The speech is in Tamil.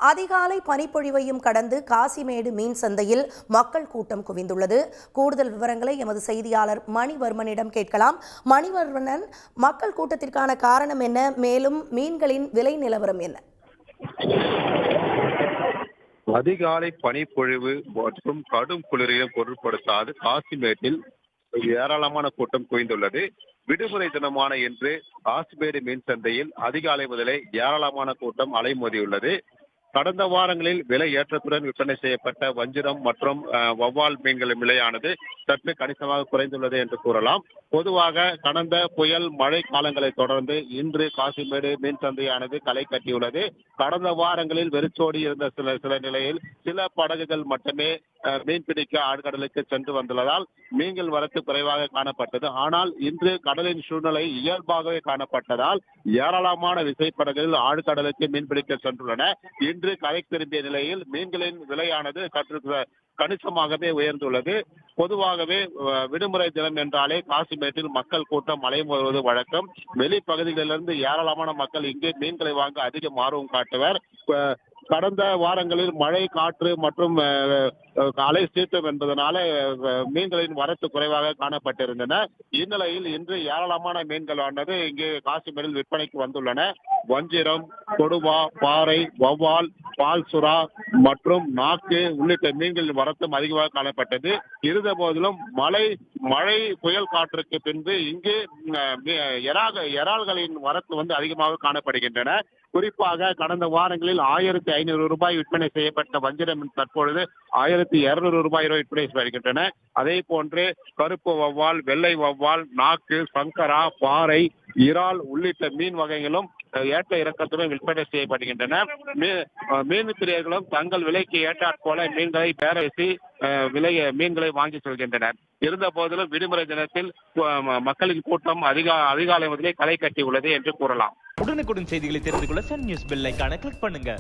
அதிகாலை பனிப்பொழிவையும் கடந்து காசிமேடு மீன் சந்தையில் மக்கள் கூட்டம் குவிந்துள்ளது. கூடுதல் விவரங்களை எமது செய்தியாளர் மணிவர்மனிடம் கேட்கலாம். மணிவர்மன், மக்கள் கூட்டத்திற்கான காரணம் என்ன? மேலும் மீன்களின் விலை நிலவரம் என்ன? அதிகாலை பனிப்பொழிவு மற்றும் கடும் குளிரையும் பொருட்படுத்தாது காசிமேட்டில் ஏராளமான கூட்டம் குவிந்துள்ளது. விடுமுறை தினமான இன்று காசிமேடு மீன் சந்தையில் அதிகாலை முதலே ஏராளமான கூட்டம் அலைமோதியுள்ளது. கடந்த வாரங்களில் விலை ஏற்றத்துடன் விற்பனை செய்யப்பட்ட வஞ்சிரம் மற்றும் வவ்வால் மீன்களின் விலையானது சற்று கணிசமாக குறைந்துள்ளது என்று கூறலாம். பொதுவாக கடந்த புயல் மழை காலங்களை தொடர்ந்து இன்று காசிமேடு மீன் சந்தையானது களை கட்டியுள்ளது. கடந்த வாரங்களில் வெறிச்சோடி இருந்த சில நிலையில் சில படகுகள் மட்டுமே மீன் பிடிக்க ஆழ்கடலுக்கு சென்று வந்துள்ளதால் மீன்கள் வரத்து குறைவாக காணப்பட்டது. ஆனால் இன்று கடலின் சூழ்நிலை இயல்பாகவே காணப்பட்டதால் ஏராளமான விசைப்படகுகள் ஆழ்கடலுக்கு மீன்பிடிக்க சென்றுள்ளன. இன்று கரை திரும்பிய நிலையில் மீன்களின் விலையானது சற்று கணிசமாகவே உயர்ந்துள்ளது. பொதுவாகவே விடுமுறை தினம் என்றாலே காசிமேட்டில் மக்கள் கூட்டம் அலைமோதுவது வழக்கம். வெளிப்பகுதிகளிலிருந்து ஏராளமான மக்கள் இங்கே மீன்களை வாங்க அதிகம் ஆர்வம் காட்டுவர். கடந்த வாரங்களில் மழை, காற்று மற்றும் அலை சீற்றம் என்பதனால மீன்களின் வரத்து குறைவாக காணப்பட்டிருந்தன. இந்நிலையில் இன்று ஏராளமான மீன்களானது இங்கே காசிமேடில் விற்பனைக்கு வந்துள்ளன. வஞ்சிரம், கொடுவா, பாறை, வவ்வால், பால் சுறா மற்றும் நாக்கு உள்ளிட்ட மீன்களின் வரத்தும் அதிகமாக காணப்பட்டது. இருந்த போதிலும் மழை புயல் காற்றுக்கு பின்பு இங்கு இறால்களின் வரத்து அதிகமாக காணப்படுகின்றன. குறிப்பாக கடந்த வாரங்களில் 1500 ரூபாய் விற்பனை செய்யப்பட்ட வஞ்சிரம் தற்பொழுது 1200 ரூபாய் விற்பனை செய்கின்றன. அதே போன்று கருப்பு வவ்வால், வெள்ளை வவ்வால், நாக்கு, சங்கரா, பாறை, இறால் உள்ளிட்ட மீன் வகைகளும் ஏற்ற இறக்கத்துடன் விற்பனை செய்யப்படுகின்றன. மீன் பிரியர்களும் தங்கள் விலைக்கு ஏற்றாற் போல மீன்களை பேரசி மீன்களை வாங்கி செல்கின்றனர். இருந்த போதிலும் விடுமுறை தினத்தில் மக்களின் கூட்டம் அதிகாலை முதலே களை கட்டி உள்ளது என்று கூறலாம். உடனுக்குடன் செய்திகளை தெரிந்து கொள்ள சன் நியூஸ் பெல் ஐகானை கிளிக் பண்ணுங்க.